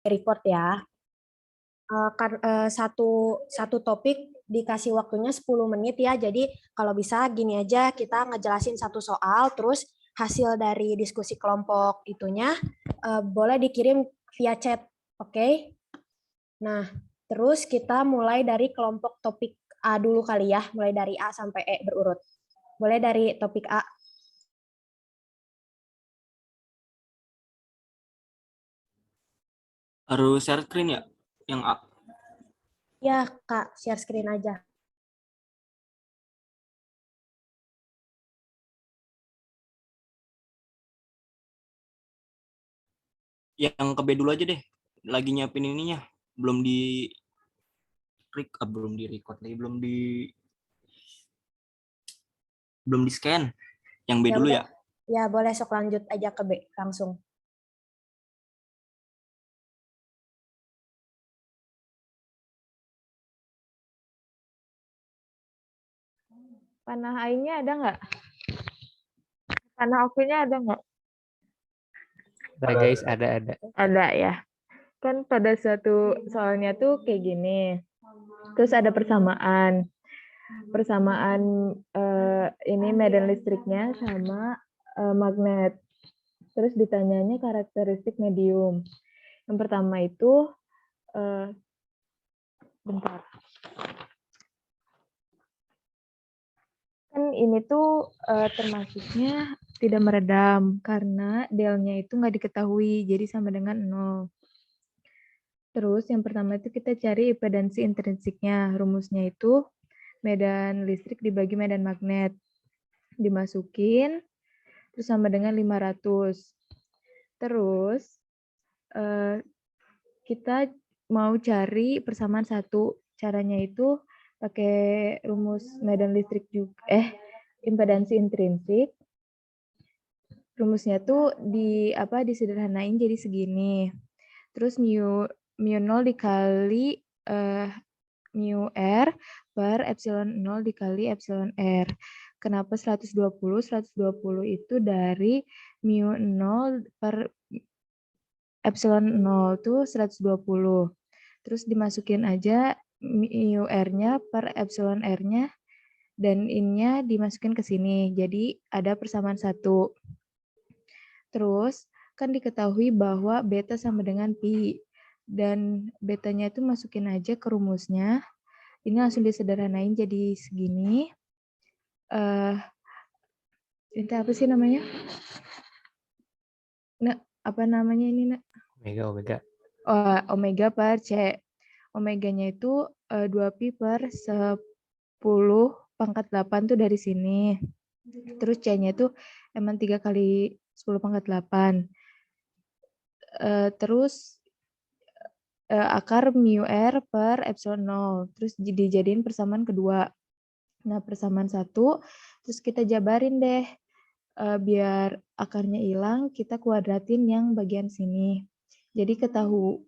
report ya. Satu topik dikasih waktunya 10 menit ya. Jadi kalau bisa gini aja, kita ngejelasin satu soal, terus hasil dari diskusi kelompok itunya boleh dikirim via chat. Oke? Nah, terus kita mulai dari kelompok topik A dulu kali ya, mulai dari A sampai E berurut. Boleh dari topik A. Harus share screen ya? Yang A. Ya, Kak, share screen aja. Yang ke B dulu aja deh. Lagi nyiapin ininya. Belum di belum di record lagi, belum di scan. Yang B Ya dulu udah. ya. Ya, boleh sok lanjut aja ke B langsung. Panah AI-nya ada nggak? Panah OV-nya ada nggak? Ada guys, ada. Ada ya. Kan pada satu soalnya tuh kayak gini. Terus ada persamaan. Persamaan ini medan listriknya sama magnet. Terus ditanyanya karakteristik medium. Yang pertama itu bentar. Kan ini tuh termasuknya tidak meredam karena delnya itu nggak diketahui, jadi sama dengan 0. Terus yang pertama itu kita cari impedansi intrinsiknya. Rumusnya itu medan listrik dibagi medan magnet. Dimasukin, terus sama dengan 500. Terus kita mau cari persamaan satu. Caranya itu pakai rumus medan listrik juga, impedansi intrinsik. Rumusnya tuh disederhanain jadi segini. Terus mu 0 dikali mu R per epsilon 0 dikali epsilon R. Kenapa 120? 120 itu dari mu 0 per epsilon 0 tuh 120. Terus dimasukin aja mu R-nya per epsilon R-nya dan in-nya dimasukin ke sini. Jadi ada persamaan 1. Terus kan diketahui bahwa beta sama dengan pi. Dan betanya itu masukin aja ke rumusnya. Ini langsung disederhanain jadi segini. Ini apa sih namanya? Nah, apa namanya ini, Nak? Omega. Omega per C. Omeganya itu 2pi per 10 pangkat 8 tuh dari sini. Terus C-nya itu emang 3 kali 10 pangkat 8. Terus akar mu R per epsilon 0. Terus dijadiin persamaan kedua. Nah, persamaan 1, terus kita jabarin deh. Biar akarnya hilang, kita kuadratin yang bagian sini. Jadi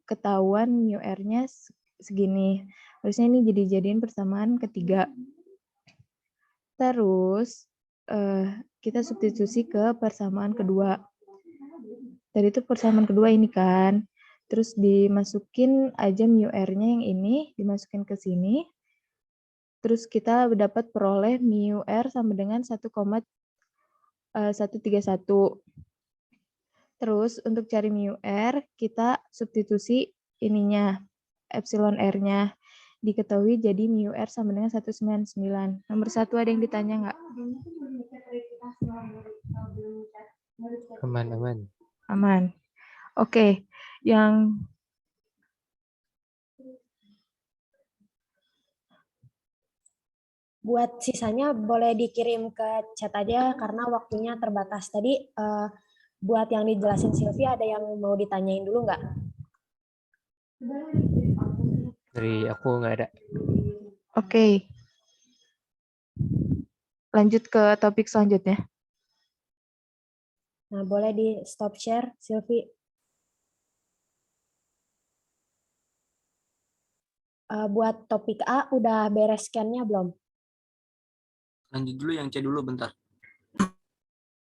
ketahuan mu R-nya segini. Harusnya ini jadiin persamaan ketiga. Terus kita substitusi ke persamaan kedua. Tadi itu persamaan kedua ini kan. Terus dimasukin aja mu R-nya yang ini, dimasukin ke sini. Terus kita dapat peroleh mu R sama dengan 1,131. Terus untuk cari mu R, kita substitusi ininya, epsilon R-nya. Diketahui jadi mu R sama dengan 199. Nomor 1 ada yang ditanya nggak? Aman. Oke, yang Buat sisanya boleh dikirim ke chat aja karena waktunya terbatas. Tadi buat yang dijelasin Sylvie ada yang mau ditanyain dulu nggak? Dari aku nggak ada. Oke. Lanjut ke topik selanjutnya. Nah, boleh di stop share, Sylvie. Buat topik A, udah beres scan-nya belum? Lanjut dulu yang C dulu bentar.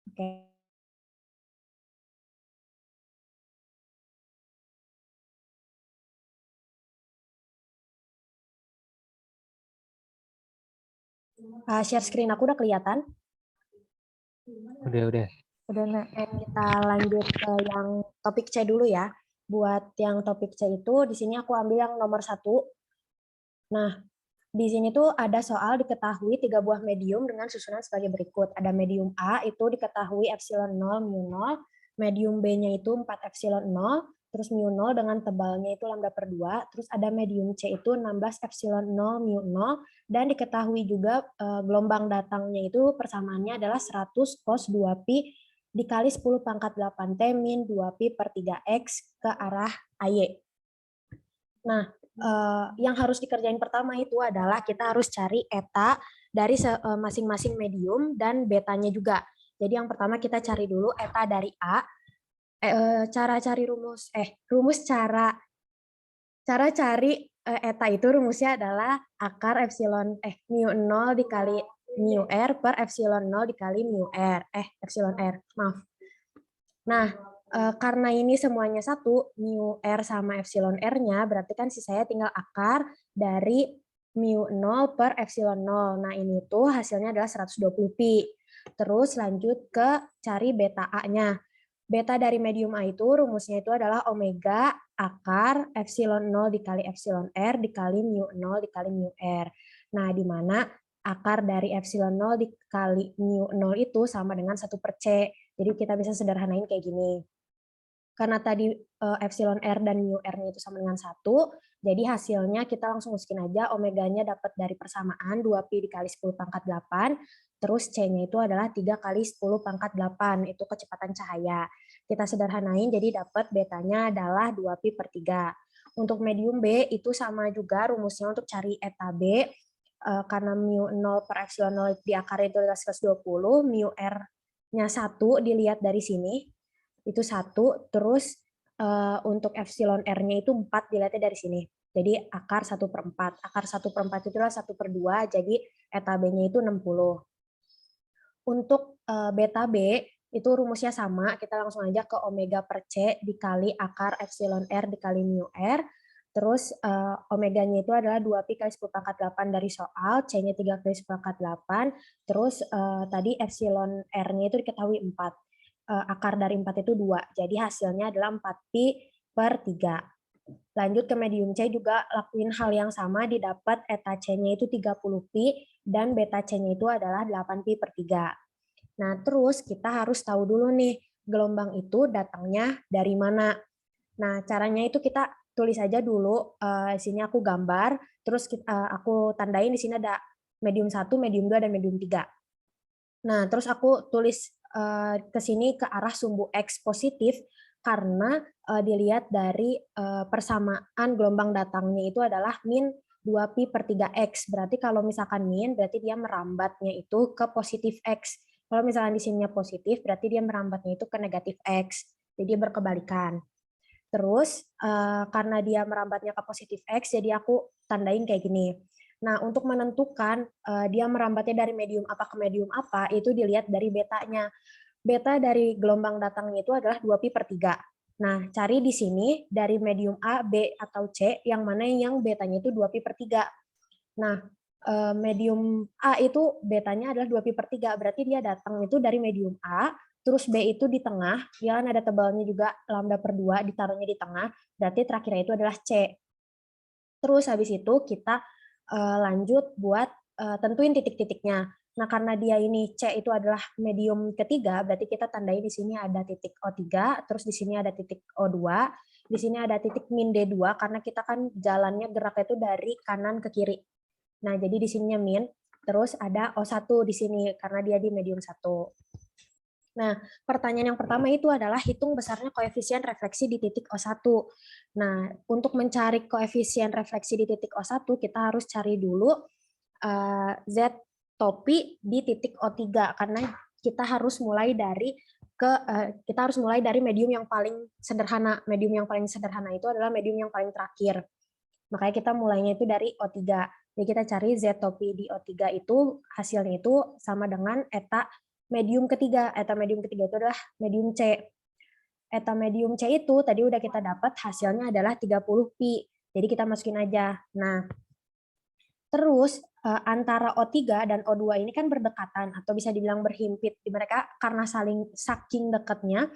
Oke. Share screen aku udah kelihatan? Udah. Udah, Nak. Kita lanjut ke yang topik C dulu ya. Buat yang topik C itu, di sini aku ambil yang nomor 1. Nah, di sini tuh ada soal diketahui 3 buah medium dengan susunan sebagai berikut. Ada medium A itu diketahui epsilon 0, mu 0. Medium B-nya itu 4 epsilon 0. Terus mu 0 dengan tebalnya itu lambda per 2. Terus ada medium C itu 16 epsilon 0, mu 0. Dan diketahui juga gelombang datangnya itu persamaannya adalah 100 cos 2pi dikali 10 pangkat 8T min 2pi per 3X ke arah AY. Nah, yang harus dikerjain pertama itu adalah kita harus cari eta dari masing-masing medium dan betanya juga. Jadi yang pertama kita cari dulu eta dari A. Cara cari cara cari eta itu rumusnya adalah akar epsilon mu 0 dikali mu r per epsilon 0 dikali mu r epsilon r. Maaf. Nah, karena ini semuanya satu, mu r sama epsilon r-nya, berarti kan sisanya tinggal akar dari mu 0 per epsilon 0. Nah, ini tuh hasilnya adalah 120pi. Terus lanjut ke cari beta A-nya. Beta dari medium A itu rumusnya itu adalah omega akar epsilon 0 dikali epsilon r dikali mu 0 dikali mu r. Nah, di mana akar dari epsilon 0 dikali mu 0 itu sama dengan 1 per C. Jadi kita bisa sederhanain kayak gini. Karena tadi epsilon r dan mu r-nya itu sama dengan 1, jadi hasilnya kita langsung masukin aja omeganya dapat dari persamaan 2pi dikali 10 pangkat 8, terus C-nya itu adalah 3 kali 10 pangkat 8, itu kecepatan cahaya. Kita sederhanain, jadi dapat betanya adalah 2pi per 3. Untuk medium B itu sama juga rumusnya untuk cari eta B, karena mu 0 per epsilon 0 di akar itu adalah 120, mu R-nya 1 dilihat dari sini, itu 1, terus untuk epsilon R-nya itu 4 dilihatnya dari sini. Jadi akar 1 per 4. Akar 1 per 4 itu adalah 1 per 2, jadi eta B-nya itu 60. Untuk beta B, itu rumusnya sama, kita langsung aja ke omega per C dikali akar epsilon R dikali mu R, terus omeganya itu adalah 2pi kali 10 pangkat 8 dari soal, C-nya 3 kali 10 pangkat 8, terus tadi epsilon R-nya itu diketahui 4. Akar dari 4 itu 2, jadi hasilnya adalah 4pi per 3. Lanjut ke medium C juga lakuin hal yang sama, didapat eta C-nya itu 30pi dan beta C-nya itu adalah 8pi per 3. Nah, terus kita harus tahu dulu nih, gelombang itu datangnya dari mana. Nah, caranya itu kita tulis aja dulu, sini aku gambar, terus aku tandain di sini ada medium 1, medium 2, dan medium 3. Nah, terus aku tulis ke sini ke arah sumbu X positif, karena dilihat dari persamaan gelombang datangnya itu adalah min 2pi per 3X. Berarti kalau misalkan min, berarti dia merambatnya itu ke positif X. Kalau misalkan di sininya positif, berarti dia merambatnya itu ke negatif X. Jadi berkebalikan. Terus karena dia merambatnya ke positif X, jadi aku tandain kayak gini. Nah, untuk menentukan dia merambatnya dari medium apa ke medium apa, itu dilihat dari betanya. Beta dari gelombang datangnya itu adalah 2pi per 3. Nah, cari di sini dari medium A, B, atau C, yang mana yang betanya itu 2pi per 3. Nah, medium A itu betanya adalah 2pi per 3, berarti dia datang itu dari medium A, terus B itu di tengah, ya kan ada tebalnya juga lambda per 2, ditaruhnya di tengah, berarti terakhirnya itu adalah C. Terus habis itu kita lanjut buat tentuin titik-titiknya. Nah, karena dia ini C itu adalah medium ketiga, berarti kita tandai di sini ada titik O3, terus di sini ada titik O2, di sini ada titik min D2, karena kita kan jalannya geraknya itu dari kanan ke kiri. Nah, jadi di sininya min, terus ada O1 di sini, karena dia di medium 1. Nah, pertanyaan yang pertama itu adalah hitung besarnya koefisien refleksi di titik O1. Nah, untuk mencari koefisien refleksi di titik O1, kita harus cari dulu Z topi di titik O3, karena kita harus mulai dari medium yang paling sederhana. Medium yang paling sederhana itu adalah medium yang paling terakhir. Makanya kita mulainya itu dari O3. Jadi kita cari Z topi di O3 itu hasilnya itu sama dengan eta medium ketiga. Eta medium ketiga itu adalah medium C. Eta medium C itu tadi udah kita dapat hasilnya adalah 30pi. Jadi kita masukin aja. Nah, Terus antara O3 dan O2 ini kan berdekatan atau bisa dibilang berhimpit di mereka karena saking dekatnya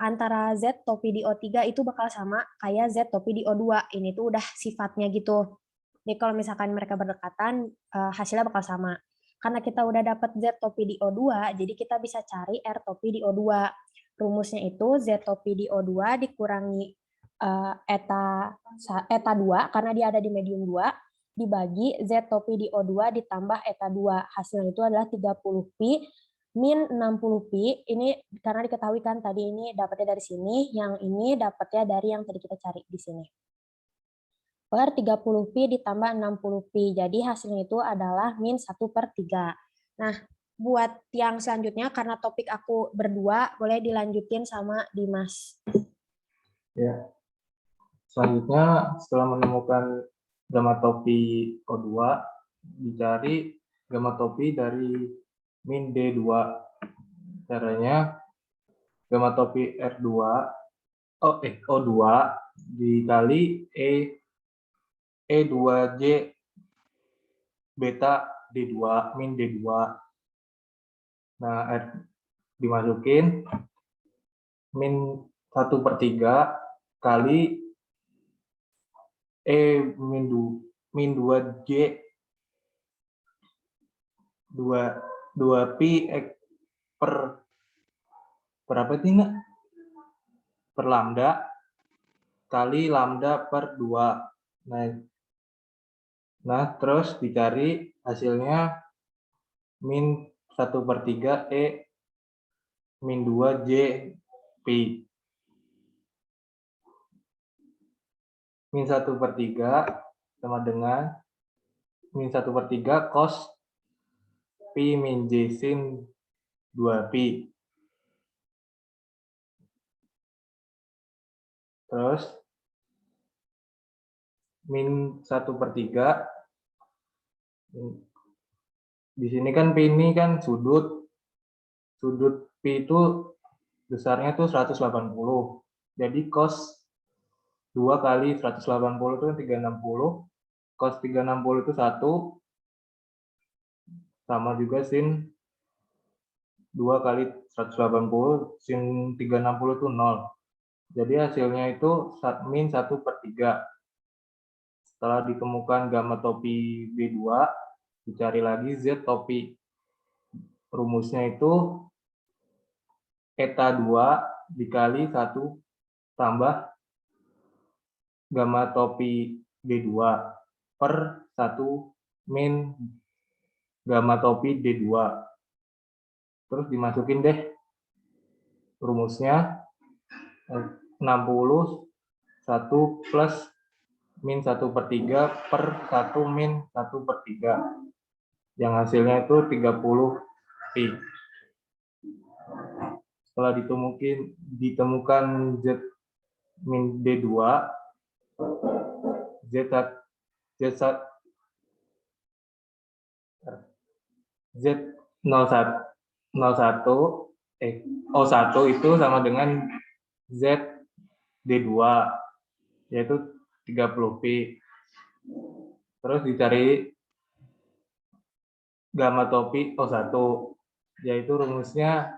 antara Z topi di O3 itu bakal sama kayak Z topi di O2. Ini tuh udah sifatnya gitu. Jadi kalau misalkan mereka berdekatan hasilnya bakal sama. Karena kita udah dapat Z topi di O2, jadi kita bisa cari R topi di O2. Rumusnya itu Z topi di O2 dikurangi eta 2 karena dia ada di medium 2 dibagi Z topi di O2 ditambah eta 2. Hasilnya itu adalah 30pi min 60pi. Ini karena diketahui kan tadi ini dapatnya dari sini, yang ini dapatnya dari yang tadi kita cari di sini. Per 30pi ditambah 60pi. Jadi hasilnya itu adalah min 1/3. Nah, buat yang selanjutnya karena topik aku berdua, boleh dilanjutin sama Dimas. Ya. Selanjutnya setelah menemukan gamma topi O2, dicari gamma topi dari min D2. Caranya gamma topi R2 O2 dikali E2J beta D2 min D2. Nah, dimasukin min 1/3 kali min 2J 2pi per berapa sih enggak? Per lambda kali lambda per 2. Nah, terus dicari hasilnya min 1/3 min 2J pi. Min 1/3 sama dengan min 1/3 cos pi min J sin 2pi. Terus min 1/3 di sini kan pi ini kan sudut pi itu besarnya tuh 180. Jadi cos 2 kali 180 itu 360. Cos 360 itu 1 sama juga sin 2 kali 180 sin 360 itu 0. Jadi hasilnya itu min 1/3. Setelah ditemukan gamma topi B2, dicari lagi Z topi. Rumusnya itu eta 2 dikali 1 tambah gamma topi D2 per 1 min gamma topi D2. Terus dimasukin deh rumusnya 60 1 plus min 1/3 per 1 min 1/3. Yang hasilnya itu 30pi. Setelah ditemukan Z min D2, O1 itu sama dengan Z D2, yaitu 30pi. Terus dicari gamma topi O1, yaitu rumusnya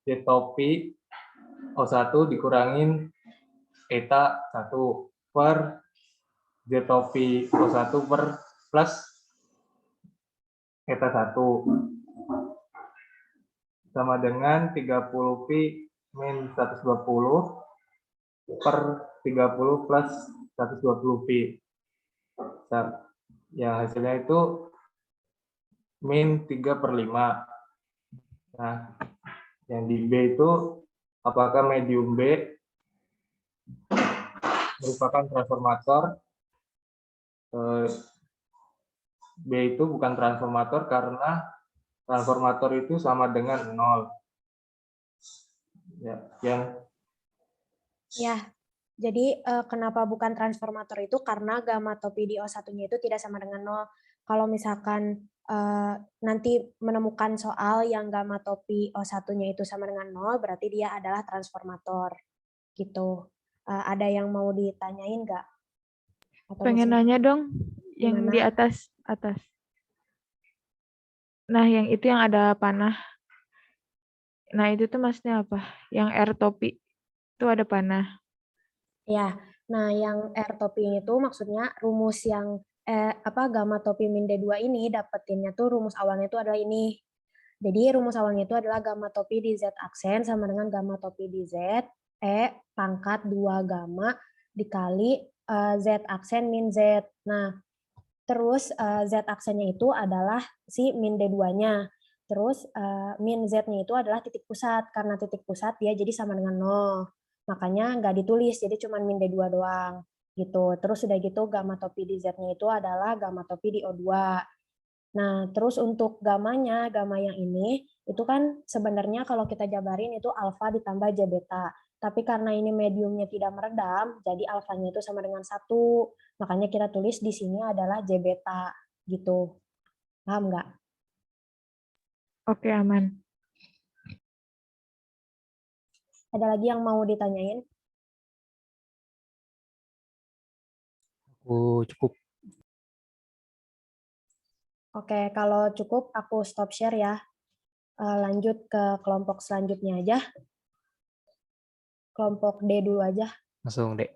Z topi O1 dikurangin eta 1 per Z topi O1 per plus eta 1 sama dengan 30pi min 120 per 30 plus 120pi. Yang hasilnya itu min 3/5. Nah, yang di B itu apakah medium B merupakan transformator? B itu bukan transformator karena transformator itu sama dengan 0. Ya, jadi kenapa bukan transformator itu? Karena gamma topi di O1-nya itu tidak sama dengan 0. Kalau misalkan nanti menemukan soal yang gamma topi O1-nya itu sama dengan 0, berarti dia adalah transformator. Gitu. Ada yang mau ditanyain nggak? Pengen nanya dong, Yang di Gimana? atas. Nah, yang itu yang ada panah. Nah, itu tuh maksudnya apa? Yang R topi itu ada panah. Ya, nah yang R topi itu maksudnya rumus yang gamma topi min D2 ini dapetinnya tuh rumus awalnya itu adalah ini. Jadi rumus awalnya itu adalah gamma topi di Z aksen sama dengan gamma topi di Z pangkat 2 gamma dikali Z aksen min Z. Nah, terus Z aksennya itu adalah si min D2-nya. Terus min Z-nya itu adalah titik pusat. Karena titik pusat dia jadi sama dengan 0. Makanya nggak ditulis, jadi cuma min D2 doang. Gitu. Terus sudah gitu gamma topi di Z-nya itu adalah gamma topi di O2. Nah, terus untuk gamanya, gamma yang ini, itu kan sebenarnya kalau kita jabarin itu alfa ditambah J beta. Tapi karena ini mediumnya tidak meredam, jadi alfanya itu sama dengan 1. Makanya kita tulis di sini adalah J beta. Gitu. Paham nggak? Oke, aman. Ada lagi yang mau ditanyain? Aku cukup. Oke, kalau cukup aku stop share ya. Lanjut ke kelompok selanjutnya aja. Kelompok D dulu aja. Langsung deh.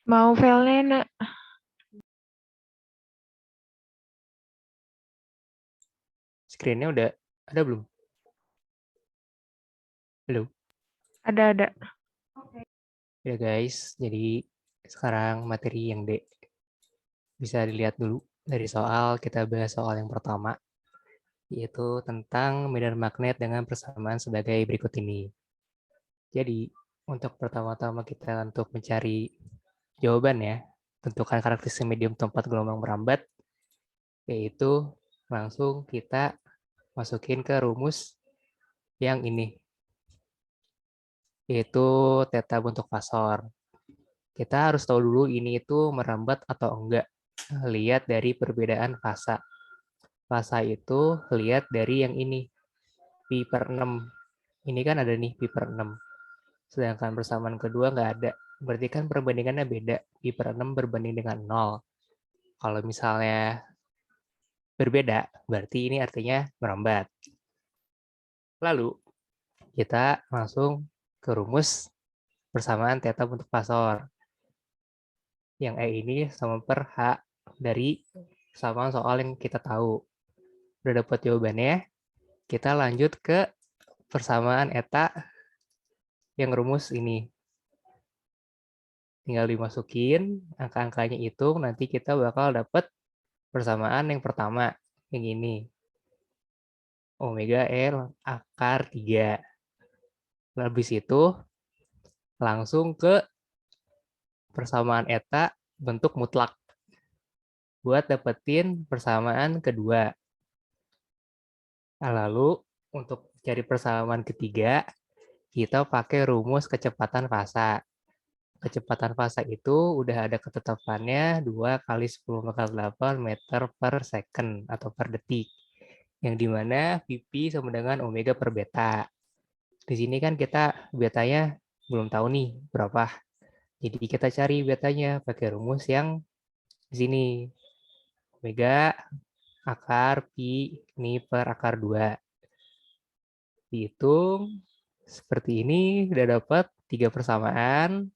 Mau filenya, Nak? Screen-nya udah ada belum? Belum. Ada. Ya guys, jadi sekarang materi yang D. Bisa dilihat dulu dari soal, kita bahas soal yang pertama, yaitu tentang medan magnet dengan persamaan sebagai berikut ini. Jadi, untuk pertama-tama kita untuk mencari jawaban ya, tentukan karakteristik medium tempat gelombang merambat, yaitu langsung kita masukin ke rumus yang ini, yaitu theta bentuk fasor. Kita harus tahu dulu ini itu merambat atau enggak. Lihat dari perbedaan fasa. Fasa itu lihat dari yang ini, pi per 6. Ini kan ada nih pi per 6. Sedangkan persamaan kedua nggak ada. Berarti kan perbandingannya beda. Pi per 6 berbanding dengan 0. Kalau misalnya berbeda, berarti ini artinya merambat. Lalu, kita langsung ke rumus persamaan theta bentuk fasor. Yang E ini sama per H dari persamaan soal yang kita tahu. Udah dapat jawabannya, kita lanjut ke persamaan eta yang rumus ini. Tinggal dimasukin, angka-angkanya hitung, nanti kita bakal dapat persamaan yang pertama, yang ini. Omega L akar 3. Habis itu, langsung ke persamaan eta bentuk mutlak. Buat dapetin persamaan kedua. Lalu, untuk cari persamaan ketiga, kita pakai rumus kecepatan fasa. Kecepatan fasa itu udah ada ketetapannya 2 kali 10⁸ meter per second atau per detik. Yang dimana Vp sama dengan omega per beta. Di sini kan kita betanya belum tahu nih berapa. Jadi kita cari betanya pakai rumus yang di sini. Omega akar pi ini per akar 2. Dihitung seperti ini, udah dapat 3 persamaan.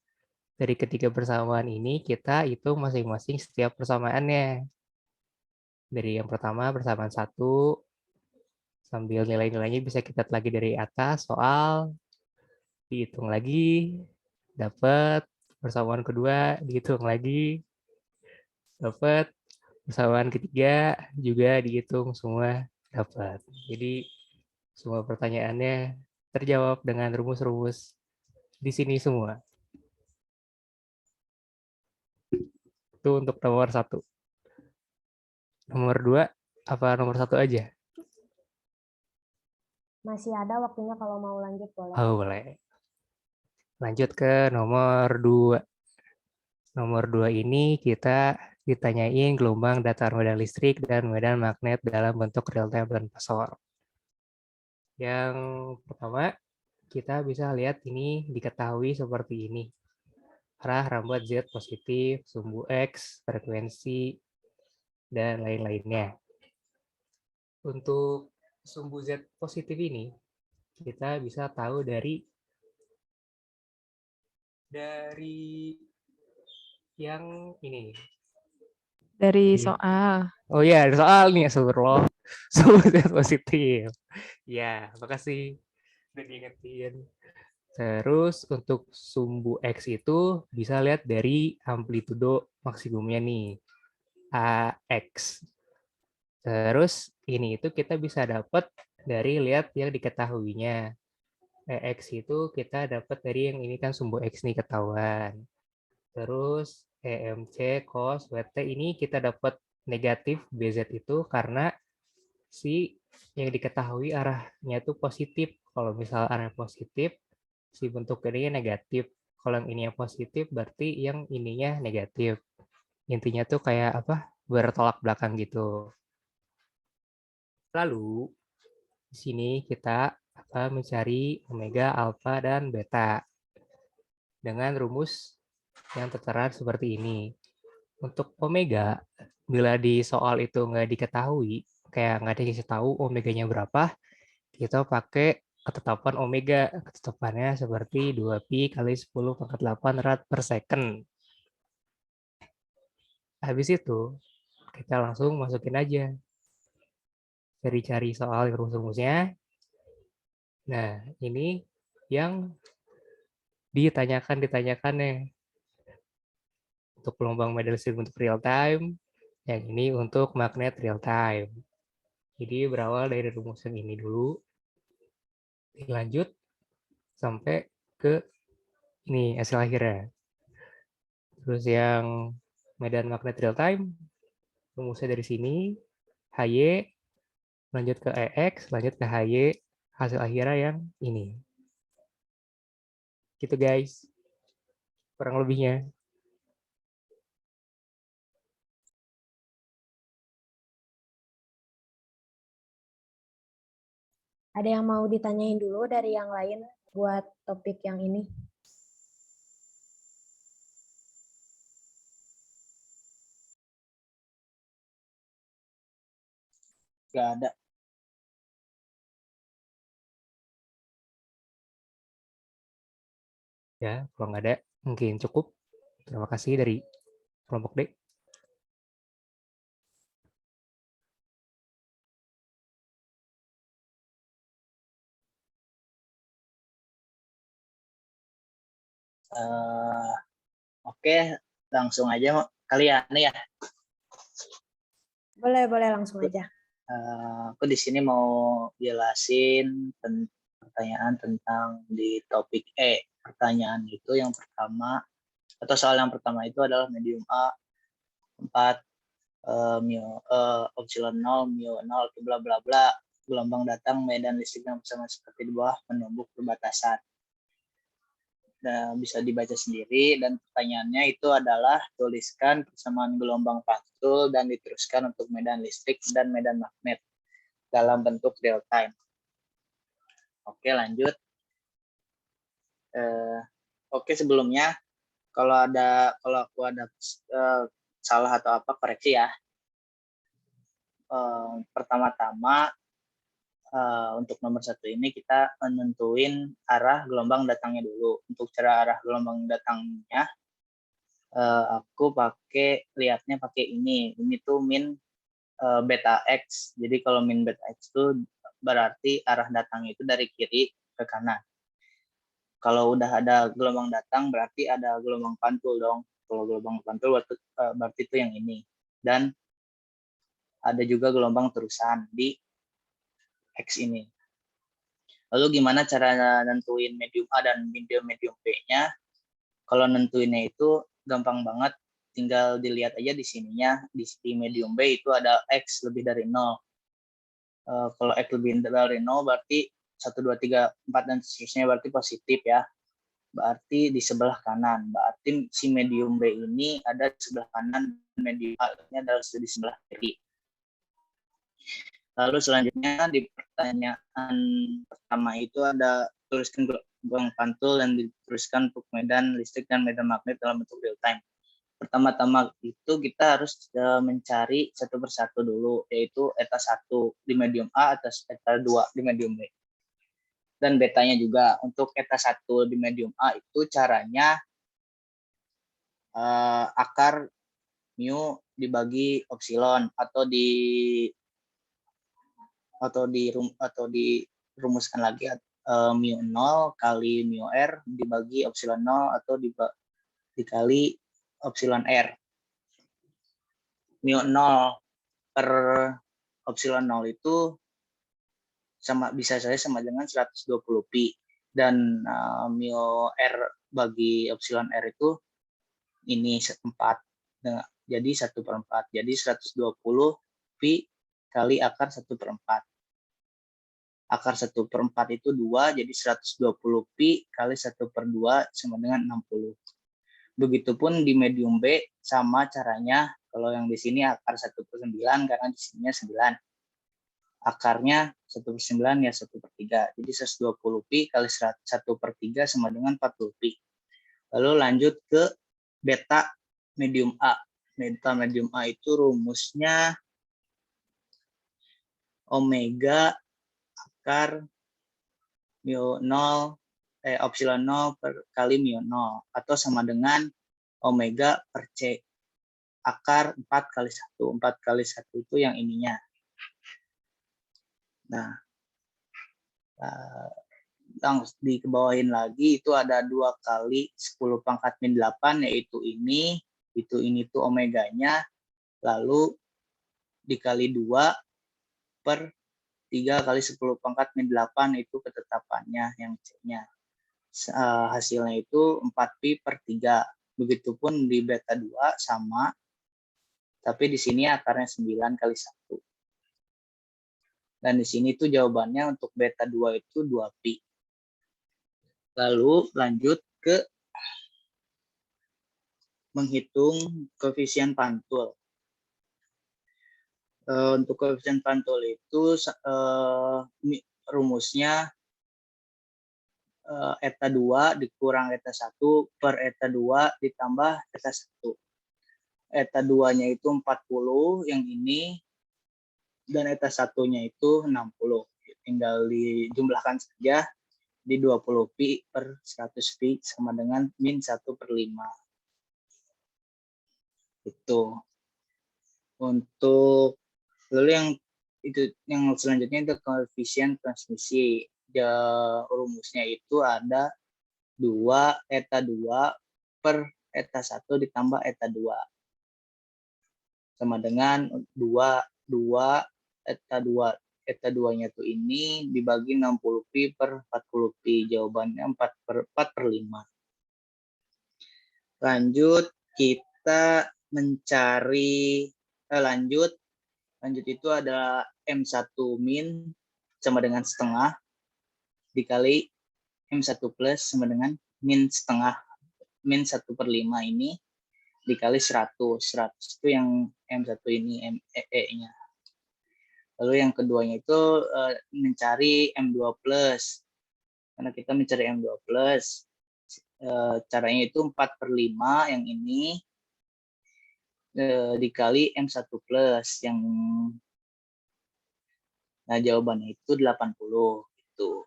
Dari ketiga persamaan ini kita hitung masing-masing setiap persamaannya. Dari yang pertama persamaan 1, sambil nilai-nilainya bisa kita lihat lagi dari atas soal, dihitung lagi, dapat persamaan kedua, dihitung lagi, dapat persamaan ketiga, juga dihitung semua dapat. Jadi semua pertanyaannya terjawab dengan rumus-rumus di sini semua. Itu untuk nomor 1. Nomor 2, apa nomor 1 aja? Masih ada waktunya kalau mau lanjut boleh. Oh, boleh. Lanjut ke nomor 2. Nomor 2 ini kita ditanyain gelombang datar medan listrik dan medan magnet dalam bentuk real time dan fasor. Yang pertama, kita bisa lihat ini diketahui seperti ini. Arah rambat Z positif, sumbu X, frekuensi dan lain-lainnya. Untuk sumbu Z positif ini, kita bisa tahu dari yang ini. Dari Iya. soal. Oh iya, ada soal nih, astagfirullah. Sumbu Z positif. Ya, makasih udah diingetin. Terus untuk sumbu X itu bisa lihat dari amplitudo maksimumnya nih, AX. Terus ini itu kita bisa dapat dari lihat yang diketahuinya. EX itu kita dapat dari yang ini kan sumbu X nih ketahuan. Terus EMC, cos, WT ini kita dapat negatif BZ itu karena si yang diketahui arahnya itu positif. Kalau misal arah positif, si bentuk ininya negatif. Kalau yang ininya positif, berarti yang ininya negatif. Intinya tuh kayak apa? Bertolak belakang gitu. Lalu di sini kita mencari omega, alfa, dan beta dengan rumus yang tertera seperti ini. Untuk omega, bila di soal itu nggak diketahui, kayak nggak dikasih tahu omeganya berapa, kita pakai ketetapan omega. Ketetapannya seperti 2pi kali 10 pangkat 8 rad per second. Habis itu, kita langsung masukin aja. Cari-cari soal rumus-rumusnya. Nah, ini yang ditanyakan nih. Untuk gelombang medan listrik untuk real time, yang ini untuk magnet real time. Jadi berawal dari rumus yang ini dulu, dilanjut sampai ke ini hasil akhirnya. Terus yang medan magnet real time, rumusnya dari sini, HY, lanjut ke EX, lanjut ke HY, hasil akhirnya yang ini. Gitu guys, kurang lebihnya. Ada yang mau ditanyain dulu dari yang lain buat topik yang ini? Nggak ada. Ya, kalau nggak ada, mungkin cukup. Terima kasih dari kelompok D. Oke, langsung aja kalian ya. Boleh langsung aja. Aku di sini mau jelasin pertanyaan tentang di topik E. Pertanyaan itu yang pertama, atau soal yang pertama itu adalah medium A 4 epsilon 0, mu 0, bla bla bla. Gelombang datang medan listrik yang sama seperti di bawah menumbuk perbatasan. Bisa dibaca sendiri, dan pertanyaannya itu adalah tuliskan persamaan gelombang pantul dan diteruskan untuk medan listrik dan medan magnet dalam bentuk real time. Oke, lanjut. Oke, sebelumnya kalau aku ada salah atau apa, koreksi ya. Pertama-tama untuk nomor 1 ini kita menentuin arah gelombang datangnya dulu. Untuk cara arah gelombang datangnya, aku lihatnya pakai ini tuh min beta X. Jadi kalau min beta X itu berarti arah datangnya itu dari kiri ke kanan. Kalau udah ada gelombang datang berarti ada gelombang pantul dong. Kalau gelombang pantul berarti itu yang ini. Dan ada juga gelombang terusan di X ini. Lalu gimana cara nentuin medium A dan medium B-nya? Kalau nentuinnya itu gampang banget, tinggal dilihat aja di sininya, di medium B itu ada X lebih dari 0. Kalau X lebih dari 0 berarti 1, 2, 3, 4 dan seterusnya berarti positif ya. Berarti di sebelah kanan. Berarti si medium B ini ada di sebelah kanan, medium A-nya adalah di sebelah kiri. Lalu selanjutnya di pertanyaan pertama itu ada tuliskan gelombang pantul dan diteruskan untuk medan listrik dan medan magnet dalam bentuk real time. pertama-tama itu kita harus mencari satu persatu dulu, yaitu eta 1 di medium A atas eta 2 di medium B. Dan betanya juga. Untuk eta 1 di medium A itu caranya akar mu dibagi epsilon atau dirumuskan lagi mu 0 kali mu r dibagi epsilon 0 atau dikali epsilon r. Mu 0 per epsilon 0 itu bisa saya sama dengan 120 pi, dan mu r bagi epsilon r itu ini 4. Nah, jadi 1/4. Jadi 120 pi kali akar 1/4. Akar 1/4 itu 2, jadi 120 pi kali 1/2 sama dengan 60. Begitupun di medium B sama caranya. Kalau yang di sini akar 1/9 karena di sininya 9. Akarnya 1/9 ya 1/3. Jadi 120 pi kali 1/3 sama dengan 40 pi. Lalu lanjut ke beta medium A. Beta medium A itu rumusnya omega akar mu 0 epsilon 0 kali mu 0 atau sama dengan omega per C akar 4 kali 1. 4 kali 1 itu yang ininya. Nah, dikebawahin lagi itu ada 2 kali 10 pangkat min 8, yaitu ini tuh omeganya, lalu dikali 2 per 3 kali 10 pangkat min 8 itu ketetapannya yang C-nya. Hasilnya itu 4pi/3. Begitupun di beta 2 sama, tapi di sini akarnya 9 kali 1. Dan di sini tuh jawabannya untuk beta 2 itu 2pi. Lalu lanjut ke menghitung koefisien pantul. Untuk koefisien pantul itu rumusnya eta 2 dikurang eta 1 per eta 2 ditambah eta 1. Eta 2-nya itu 40 yang ini, dan eta 1-nya itu 60. Tinggal dijumlahkan saja, di 20 pi per 100 pi sama dengan min 1/5. Itu. Untuk lalu yang selanjutnya itu koefisien transmisi. Rumusnya itu ada 2 eta 2 per eta 1 ditambah eta 2 sama dengan 2 eta 2. Eta 2-nya tuh ini dibagi 60 pi per 40 pi. Jawabannya 4/5. Lanjut kita mencari lanjut itu ada M1 min sama dengan setengah dikali M1 plus sama dengan min setengah. Min 1/5 ini dikali 100. 100 itu yang M1 ini, E-nya. Lalu yang keduanya itu mencari M2 plus. Karena kita mencari M2 plus. Caranya itu 4/5 yang ini dikali M1 plus. Nah, jawabannya itu 80. Gitu.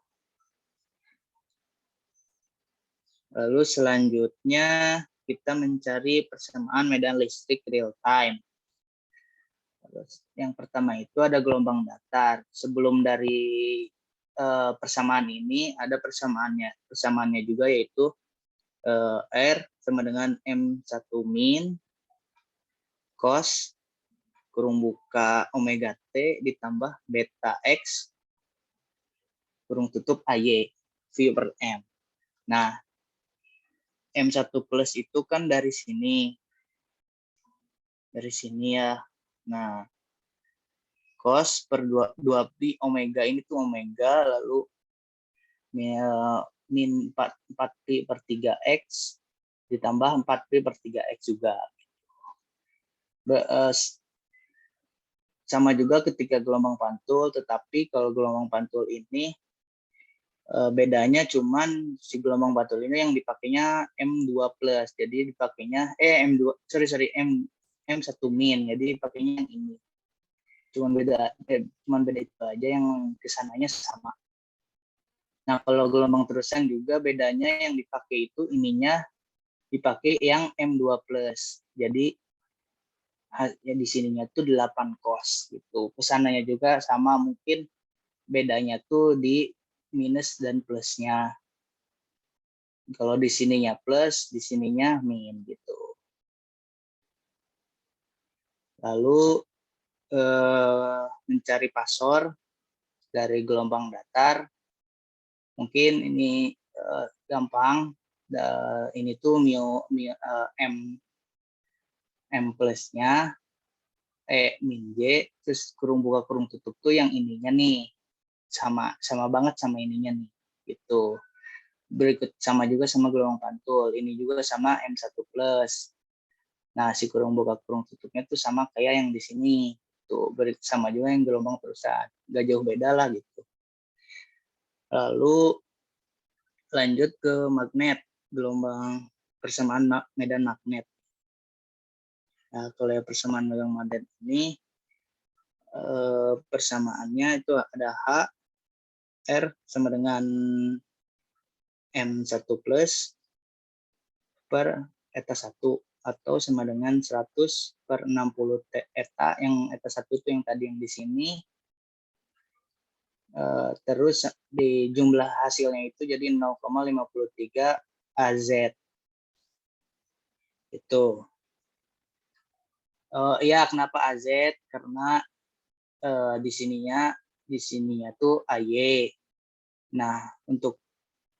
Lalu selanjutnya kita mencari persamaan medan listrik real time. Yang pertama itu ada gelombang datar. Sebelum dari persamaan ini ada persamaannya juga, yaitu R sama dengan M1 min cos kurung buka omega T ditambah beta X kurung tutup AY V per M. Nah, M1 plus itu kan dari sini. Dari sini ya. Nah, cos per 2 pi omega ini tuh omega, lalu min 4pi/3x ditambah 4pi/3x juga. Sama juga ketika gelombang pantul, tetapi kalau gelombang pantul ini Bedanya cuman si gelombang batul ini yang dipakainya M2 plus. Jadi dipakainya M2 sorry M1 min. Jadi dipakainya yang ini. Cuman beda itu aja, yang kesananya sama. Nah, kalau gelombang terusan juga bedanya yang dipakai itu ininya dipakai yang M2 plus. Jadi ya di sininya tuh 8 cos gitu. Pesanannya juga sama, mungkin bedanya tuh di minus dan plusnya. Kalau di sininya plus, di sininya min gitu. Lalu mencari pasor dari gelombang datar, mungkin ini gampang. Ini tuh M plusnya min J, terus kurung buka kurung tutup tuh yang ininya nih sama banget sama ininya nih gitu. Berikut sama juga sama gelombang pantul, ini juga sama M1 plus. Nah, si kurung buka kurung tutupnya tuh sama kayak yang di sini tuh, sama juga yang gelombang terusan, gak jauh beda lah gitu. Lalu lanjut ke magnet, gelombang persamaan medan magnet. Nah, kalau yang persamaan medan magnet ini persamaannya itu ada H R sama dengan M1 plus per eta 1 atau sama dengan 100 per 60 eta, yang eta 1 itu yang tadi yang di sini. Terus di jumlah hasilnya itu jadi 0,53 AZ. Itu. Ya, kenapa AZ? Karena di sininya tuh AY. Nah, untuk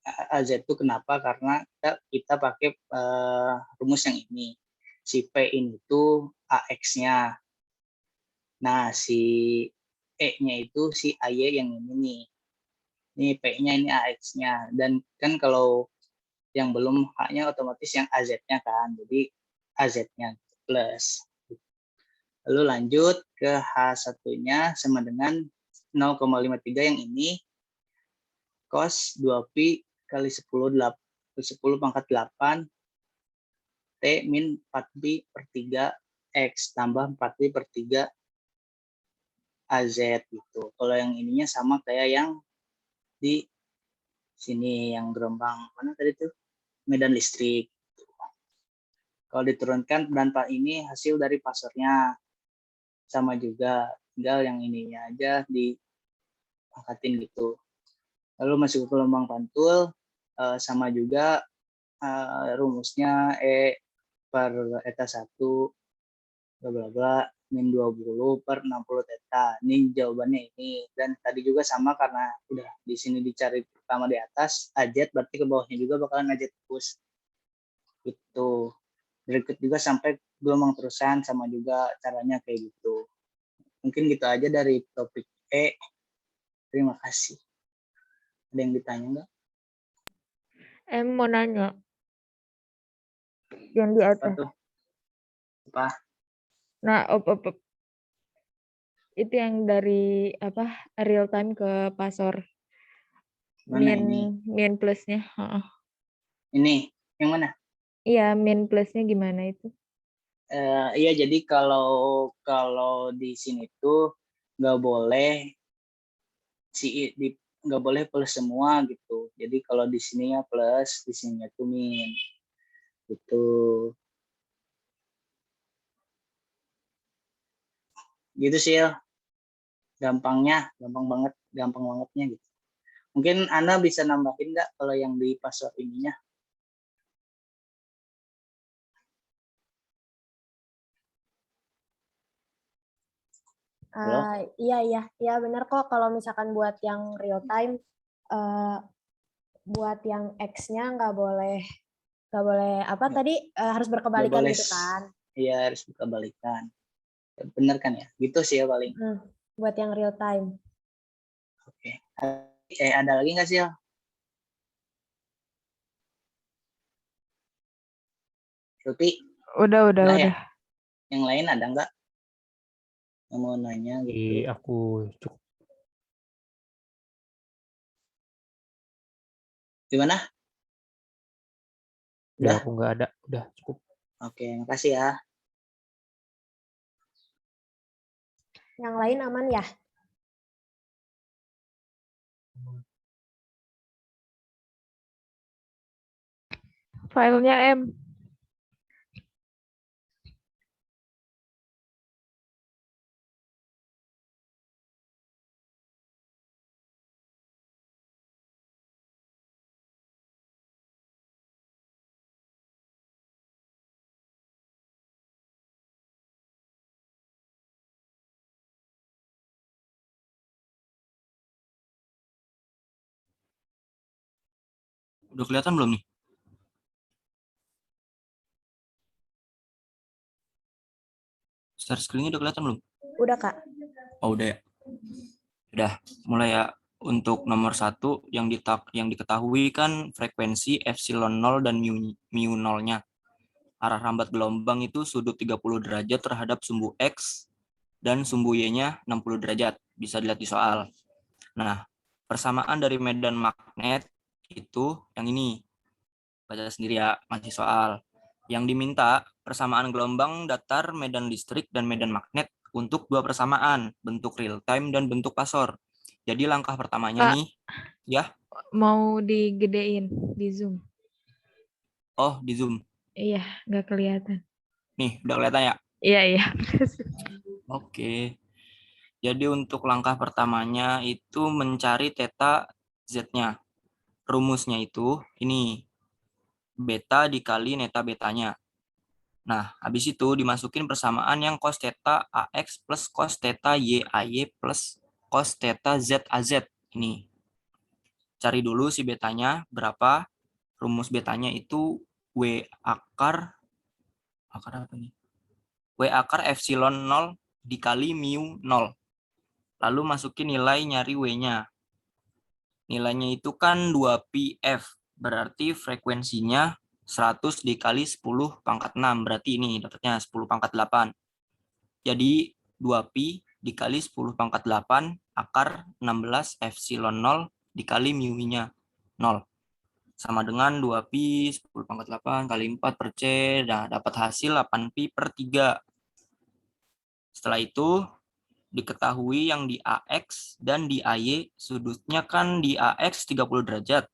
AZ itu kenapa? Karena kita pakai rumus yang ini. Si P ini tuh AX-nya. Nah, si E-nya itu si AY yang ini nih. Ini P-nya, ini AX-nya. Dan kan kalau yang belum H-nya otomatis yang AZ-nya kan. Jadi AZ-nya plus. Lalu lanjut ke H1-nya sama dengan 0,53 yang ini. Cos 2pi kali 10 pangkat 8 T min 4pi per 3 X tambah 4pi per 3 AZ gitu. Kalau yang ininya sama kayak yang di sini, yang gelombang mana tadi tuh, medan listrik. Kalau diturunkan dampak ini hasil dari pasornya sama juga, tinggal yang ininya aja diangkatin gitu. Lalu masuk ke gelombang pantul, sama juga rumusnya E per eta 1 bla bla bla min 20 per 60 theta. Ini jawabannya ini. Dan tadi juga sama karena udah di sini dicari pertama di atas AZ, berarti ke bawahnya juga bakalan AZ terus. Itu. Berikut juga sampai gelombang terusan sama juga caranya kayak gitu. Mungkin gitu aja dari topik E. Terima kasih. Ada yang ditanya enggak? Mau nanya. Yang di Apa atas. tuh? Apa? Nah, itu yang dari apa, real time ke pasor. Mana ini? Min plusnya. Ini yang mana? Iya, min plusnya gimana itu? Iya, jadi kalau di sini tuh nggak boleh nggak boleh plus semua gitu. Jadi kalau di sininya plus, di sininya tuh min. Gitu. Gitu sih ya. Gampang bangetnya gitu. Mungkin Anda bisa nambahin nggak kalau yang di password ininya? Iya benar kok, kalau misalkan buat yang real time, buat yang X-nya nggak boleh apa tadi, harus berkebalikan boleh, gitu kan? Iya, harus berkebalikan. Bener kan ya? Gitu sih ya paling. Buat yang real time. Oke. Ada lagi nggak sih ya? Rupi? Udah. Ya? Yang lain ada nggak yang mau nanya gitu? Aku cukup Gimana? Udah, Udah? aku nggak ada. Udah cukup. Oke, makasih ya. Yang lain aman ya? Filenya M. Udah kelihatan belum nih? Share screen-nya udah kelihatan belum? Udah, Kak. Oh, udah ya. Udah, mulai ya. Untuk nomor 1 yang diketahui kan frekuensi epsilon 0 dan mu 0-nya. Arah rambat gelombang itu sudut 30 derajat terhadap sumbu X dan sumbu Y-nya 60 derajat. Bisa dilihat di soal. Nah, persamaan dari medan magnet itu yang ini. Baca sendiri ya, masih soal. Yang diminta persamaan gelombang datar medan listrik dan medan magnet untuk 2 persamaan, bentuk real time dan bentuk pasor. Jadi langkah pertamanya Kak. nih, ya. Mau digedein di Zoom. Oh, di Zoom. Iya, nggak kelihatan. Nih, udah kelihatan ya? Iya, iya. Oke. Jadi untuk langkah pertamanya itu mencari theta Z-nya. Rumusnya itu ini, beta dikali neta betanya. Nah, habis itu dimasukin persamaan yang cos theta AX plus cos theta YAY plus cos theta ZAZ. Ini. Cari dulu si betanya berapa. Rumus betanya itu W akar apa nih? W akar epsilon 0 dikali mu 0. Lalu masukin nilai nyari W-nya. Nilainya itu kan 2πf. Berarti frekuensinya 100 dikali 10 pangkat 6. Berarti ini dapatnya 10 pangkat 8. Jadi 2pi dikali 10 pangkat 8 akar 16 epsilon 0 dikali mu-nya 0. Sama dengan 2pi 10 pangkat 8 kali 4 per C. Nah, dapat hasil 8pi per 3. Setelah itu diketahui yang di AX dan di AY sudutnya kan di AX 30 derajat.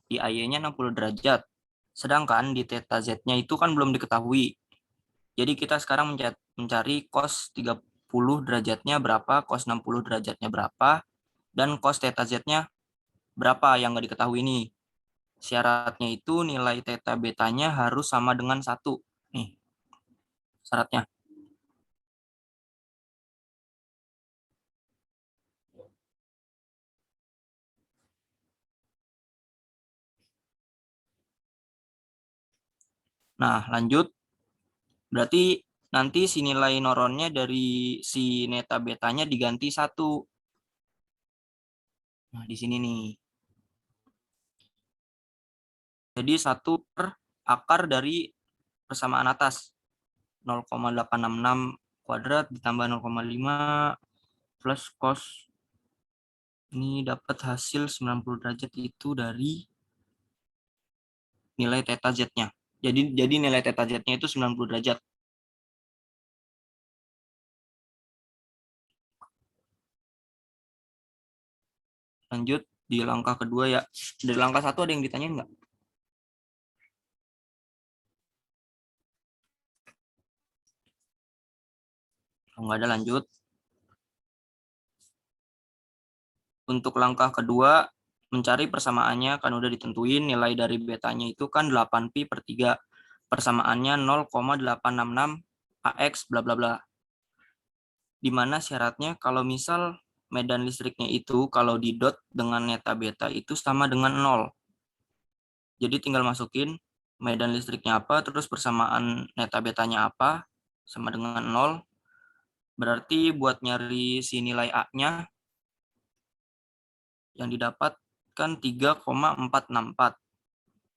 Di AY-nya 60 derajat. Sedangkan di theta Z-nya itu kan belum diketahui. Jadi kita sekarang mencari cos 30 derajatnya berapa, cos 60 derajatnya berapa, dan cos theta Z-nya berapa yang nggak diketahui ini. Syaratnya itu nilai theta betanya harus sama dengan 1. Nih, syaratnya. Nah, lanjut. Berarti nanti si nilai noronnya dari si neta betanya diganti 1. Nah, di sini nih. Jadi 1 per akar dari persamaan atas. 0,866 kuadrat ditambah 0,5 plus cos. Ini dapat hasil 90 derajat itu dari nilai theta Z-nya. Jadi nilai theta Z-nya itu 90 derajat. Lanjut di langkah kedua ya. Dari langkah 1 ada yang ditanyain nggak? Kalau nggak ada lanjut. Untuk langkah kedua, mencari persamaannya kan udah ditentuin. Nilai dari betanya itu kan 8pi per 3. Persamaannya 0,866 AX bla bla bla. Dimana syaratnya kalau misal medan listriknya itu kalau didot dengan neta beta itu sama dengan 0. Jadi tinggal masukin medan listriknya apa, terus persamaan neta betanya apa, sama dengan 0. Berarti buat nyari si nilai A-nya yang didapat kan 3,464.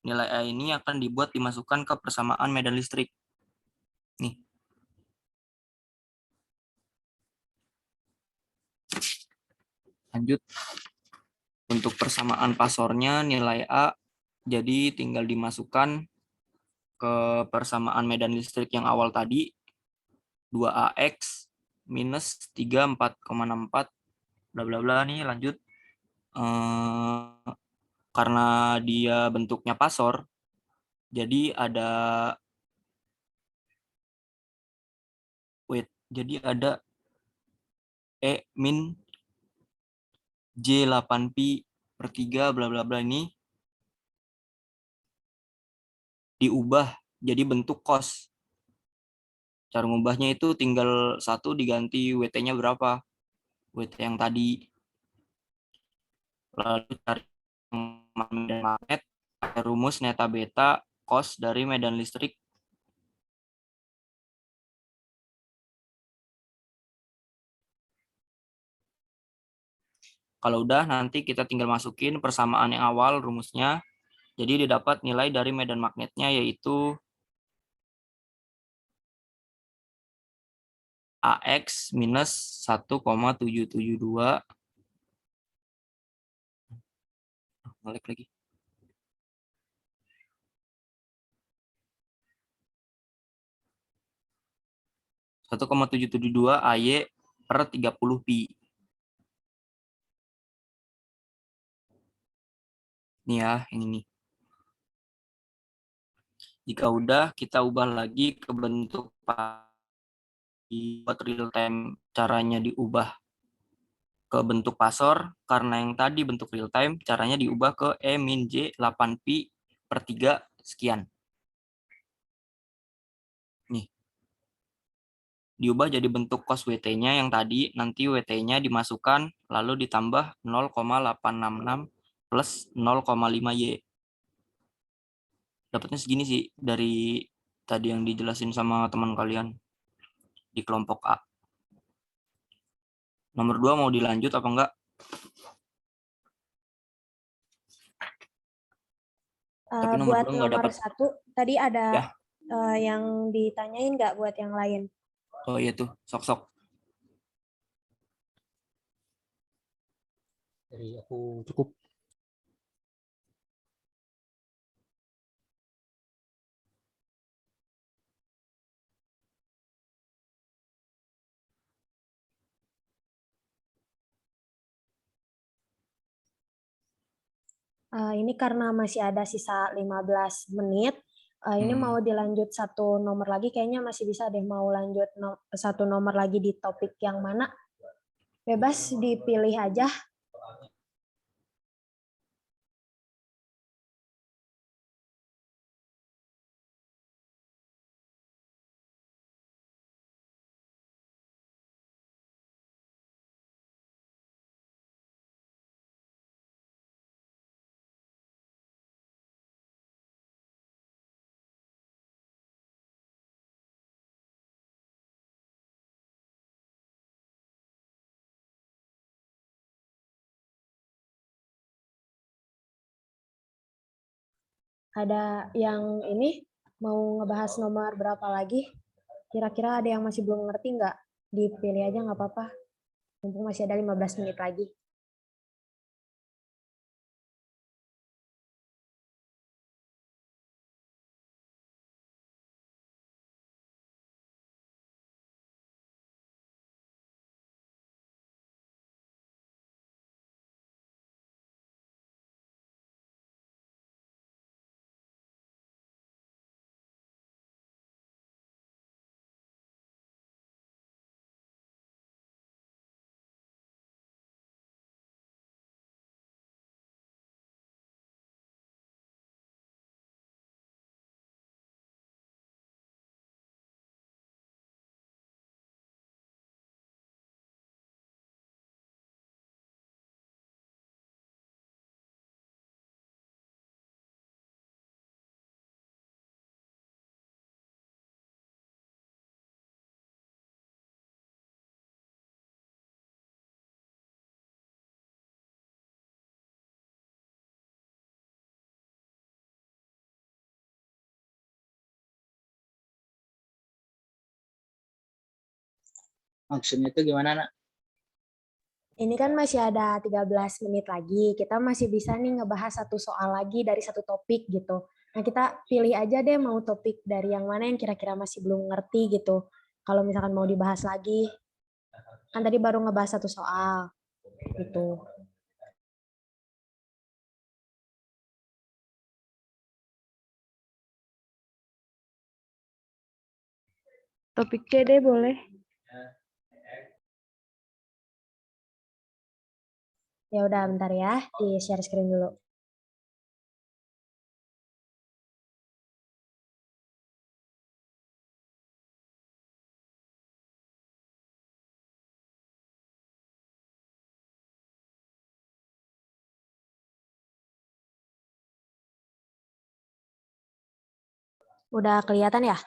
Nilai A ini akan dibuat dimasukkan ke persamaan medan listrik. Nih. Lanjut. Untuk persamaan pasornya nilai A Jadi tinggal dimasukkan ke persamaan medan listrik yang awal tadi, 2AX minus 34,64 bla bla bla nih lanjut. Karena dia bentuknya pasor, jadi ada E min J8Pi per 3 bla bla bla ini diubah jadi bentuk cos. Cara ngubahnya itu tinggal satu diganti WT-nya berapa. WT yang tadi. Lalu cari medan magnet, rumus neta beta cos dari medan listrik. Kalau udah nanti kita tinggal masukin persamaan yang awal rumusnya. Jadi didapat nilai dari medan magnetnya yaitu AX minus 1,772. Balik lagi. 1,772 AY per 30 Pi. Ini ya, yang ini. Jika udah, kita ubah lagi ke bentuk buat real time. Caranya diubah ke bentuk pasor, karena yang tadi bentuk real time, caranya diubah ke E min J 8Pi per 3 sekian. Nih. Diubah jadi bentuk cos WT-nya yang tadi, nanti WT-nya dimasukkan, lalu ditambah 0,866 plus 0,5Y. Dapatnya segini sih dari tadi yang dijelasin sama teman kalian di kelompok A. Nomor 2 mau dilanjut apa enggak? Tapi nomor Buat 2 enggak nomor dapat. 1, tadi ada Ya. yang ditanyain nggak buat yang lain? Oh iya tuh, sok-sok. Dari aku cukup. Ini karena masih ada sisa 15 menit, ini mau dilanjut satu nomor lagi, kayaknya masih bisa deh mau lanjut satu nomor lagi di topik yang mana. Bebas dipilih aja. Ada yang ini mau ngebahas nomor berapa lagi? Kira-kira ada yang masih belum ngerti nggak? Dipilih aja nggak apa-apa. Mumpung masih ada 15 menit lagi. Maksudnya itu gimana, Nak? Ini kan masih ada 13 menit lagi. Kita masih bisa nih ngebahas satu soal lagi dari satu topik gitu. Nah, kita pilih aja deh mau topik dari yang mana yang kira-kira masih belum ngerti gitu. Kalau misalkan mau dibahas lagi. Kan tadi baru ngebahas satu soal gitu. Topik C deh boleh. Ya udah bentar ya, di share screen dulu. Udah kelihatan ya?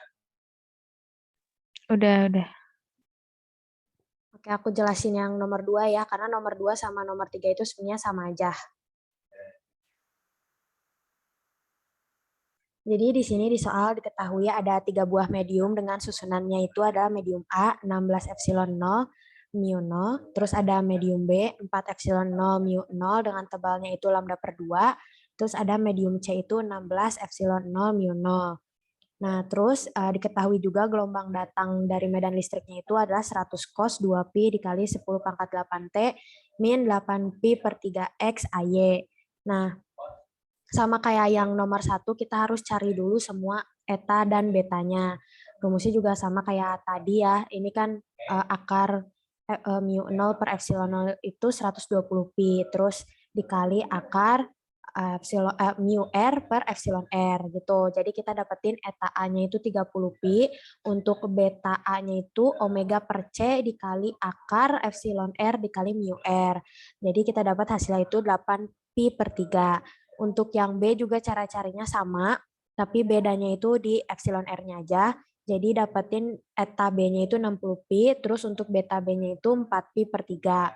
Udah. Oke, aku jelasin yang nomor 2 ya, karena nomor 2 sama nomor 3 itu sebenarnya sama aja. Jadi di sini di soal diketahui ada 3 buah medium dengan susunannya itu adalah medium A 16 epsilon 0 mu 0, terus ada medium B 4 epsilon 0 mu 0 dengan tebalnya itu lambda per 2, terus ada medium C itu 16 epsilon 0 mu 0. Nah, terus diketahui juga gelombang datang dari medan listriknya itu adalah 100 cos 2pi dikali 10 pangkat 8T min 8pi per 3X AY. Nah, sama kayak yang nomor 1, kita harus cari dulu semua eta dan betanya. Rumusnya juga sama kayak tadi ya, ini kan akar mu 0 per epsilon 0 itu 120pi, terus dikali akar mu r per epsilon r gitu. Jadi kita dapetin eta A-nya itu 30pi, untuk beta A-nya itu omega per C dikali akar epsilon r dikali mu r. Jadi kita dapat hasilnya itu 8pi per 3. Untuk yang B juga cara carinya sama, tapi bedanya itu di epsilon R-nya aja. Jadi dapetin eta B-nya itu 60pi, terus untuk beta B-nya itu 4pi per 3.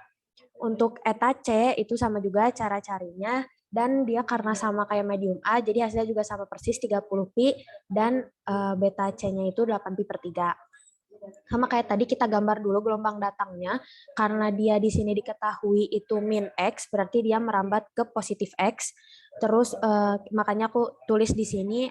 Untuk eta C itu sama juga cara carinya, dan dia karena sama kayak medium A, jadi hasilnya juga sama persis 30pi, dan beta C-nya itu 8pi per 3. Sama kayak tadi kita gambar dulu gelombang datangnya, karena dia di sini diketahui itu min X, berarti dia merambat ke positif X. Terus makanya aku tulis di sini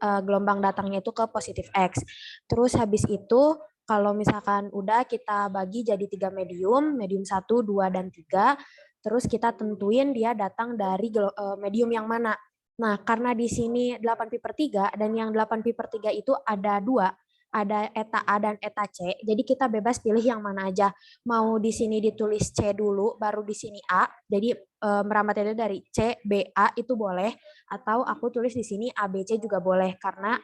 gelombang datangnya itu ke positif X. Terus habis itu kalau misalkan udah kita bagi jadi 3 medium 1, 2, dan 3, terus kita tentuin dia datang dari medium yang mana. Nah, karena di sini 8pi per 3 dan yang 8pi per 3 itu ada 2, ada eta A dan eta C. Jadi kita bebas pilih yang mana aja. Mau di sini ditulis C dulu, baru di sini A. Jadi merambatnya dari C, B, A itu boleh. Atau aku tulis di sini A, B, C juga boleh karena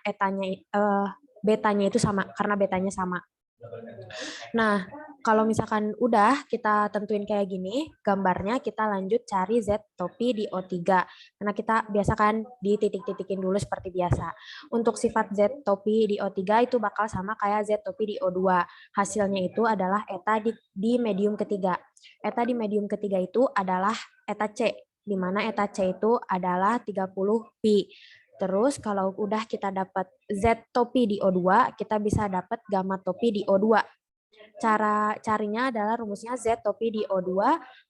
betanya itu sama, karena betanya sama. Nah, kalau misalkan udah kita tentuin kayak gini, gambarnya kita lanjut cari Z topi di O3. Karena kita biasakan dititik-titikin dulu seperti biasa. Untuk sifat Z topi di O3 itu bakal sama kayak Z topi di O2. Hasilnya itu adalah eta di medium ketiga. Eta di medium ketiga itu adalah eta C, di mana eta C itu adalah 30pi. Terus kalau udah kita dapat Z topi di O2, kita bisa dapat gamma topi di O2. Cara carinya adalah rumusnya Z topi di O2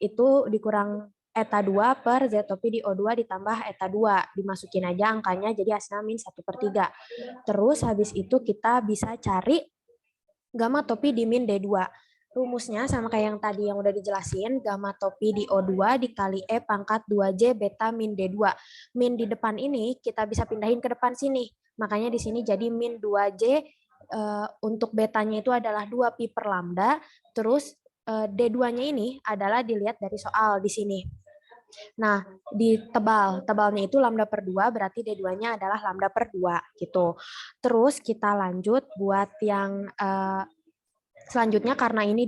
itu dikurang eta 2 per Z topi di O2 ditambah eta 2. Dimasukin aja angkanya jadi hasilnya min 1 per 3. Terus habis itu kita bisa cari gamma topi di min D2. Rumusnya sama kayak yang tadi yang udah dijelasin, gamma topi di O2 dikali E pangkat 2J beta min D2. Min di depan ini kita bisa pindahin ke depan sini. Makanya di sini jadi min 2J, untuk betanya itu adalah 2pi per lambda, terus D2-nya ini adalah dilihat dari soal di sini. Nah, di tebalnya itu lambda per 2, berarti D2-nya adalah lambda per 2 gitu. Terus kita lanjut buat yang selanjutnya, karena ini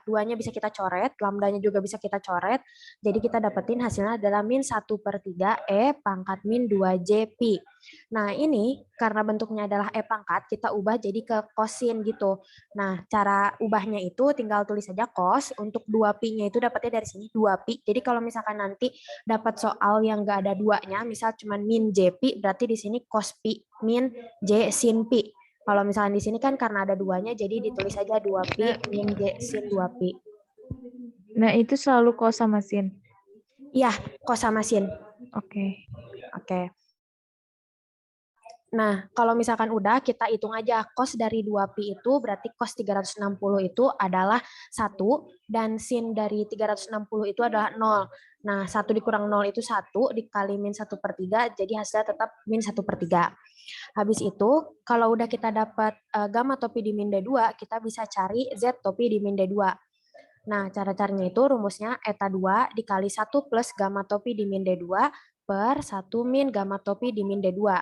duanya bisa kita coret, lambdanya juga bisa kita coret, jadi kita dapetin hasilnya adalah min 1 per 3 E pangkat min 2J pi. Nah ini karena bentuknya adalah E pangkat, kita ubah jadi ke kosin gitu. Nah cara ubahnya itu tinggal tulis saja cos, untuk 2pi-nya itu dapatnya dari sini 2pi, jadi kalau misalkan nanti dapat soal yang nggak ada 2-nya, misal cuma min J pi, berarti di sini cos pi min J sin pi. Kalau misalnya di sini kan karena ada 2-nya, jadi ditulis aja 2pi min J sin 2pi. Nah, itu selalu cos sama sin. Iya, cos sama sin. Oke. Oke. Nah, kalau misalkan udah, kita hitung aja. Cos dari 2pi itu berarti cos 360 itu adalah 1, dan sin dari 360 itu adalah 0. Nah, 1 dikurang 0 itu 1, dikali min 1/3, jadi hasilnya tetap min 1/3. Habis itu, kalau udah kita dapat gamma topi di min D2, kita bisa cari Z topi di min D2. Nah, cara-caranya itu rumusnya eta 2 dikali 1 plus gamma topi di min D2 per 1 min gamma topi di min D2.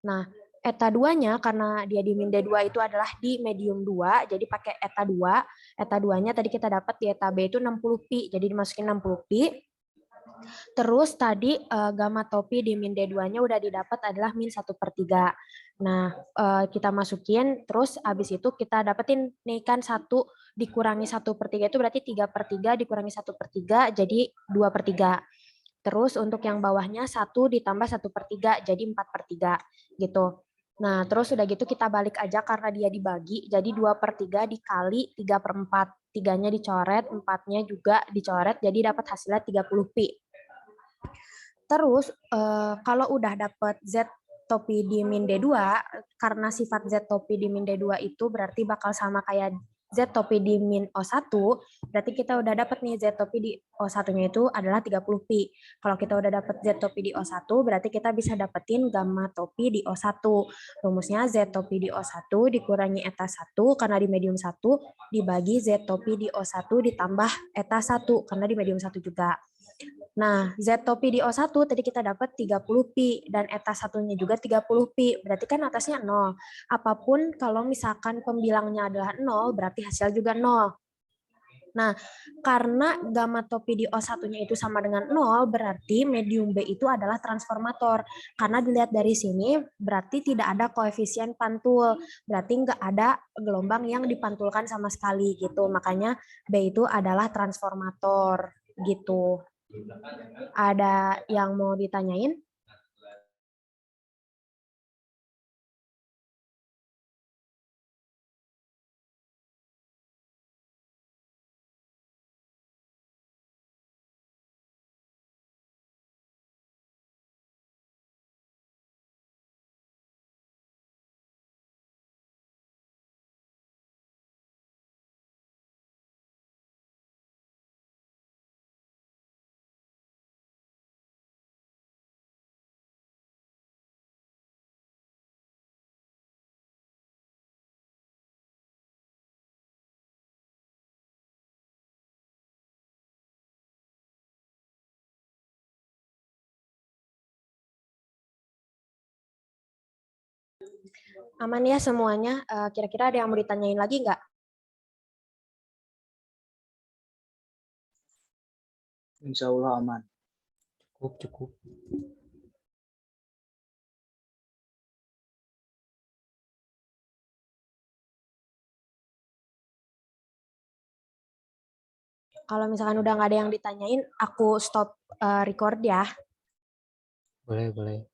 Nah, eta 2-nya karena dia di min D2 itu adalah di medium 2, jadi pakai eta 2. Eta 2-nya tadi kita dapat di eta B itu 60pi, jadi dimasukin 60pi. Terus tadi gamma topi di min D2-nya udah didapat adalah min 1/3. Nah, kita masukin, terus habis itu kita dapetin nih kan 1 dikurangi 1/3 itu berarti 3/3 dikurangi 1/3 jadi 2/3. Terus untuk yang bawahnya 1 ditambah 1/3 jadi 4/3 gitu. Nah, terus udah gitu kita balik aja karena dia dibagi, jadi 2/3 dikali 3/4. 3-nya dicoret, 4-nya juga dicoret, jadi dapat hasilnya 30pi. Terus kalau udah dapat Z topi di min D2, karena sifat Z topi di min D2 itu berarti bakal sama kayak Z topi di min O1, berarti kita udah dapat nih Z topi di O1-nya itu adalah 30pi. Kalau kita udah dapat Z topi di O1, berarti kita bisa dapetin gamma topi di O1. Rumusnya Z topi di O1 dikurangi eta 1 karena di medium 1 dibagi Z topi di O1 ditambah eta 1 karena di medium 1 juga. Nah, Z topi di O1 tadi kita dapat 30pi dan eta satunya juga 30pi. Berarti kan atasnya 0. Apapun kalau misalkan pembilangnya adalah 0, berarti hasil juga 0. Nah, karena gamma topi di O1-nya itu sama dengan 0, berarti medium B itu adalah transformator. Karena dilihat dari sini, berarti tidak ada koefisien pantul. Berarti nggak ada gelombang yang dipantulkan sama sekali gitu. Makanya B itu adalah transformator gitu. Ada yang mau ditanyain? Aman ya semuanya? Kira-kira ada yang mau ditanyain lagi nggak? Insya Allah aman. Cukup. Kalau misalkan udah nggak ada yang ditanyain, aku stop record ya. Boleh.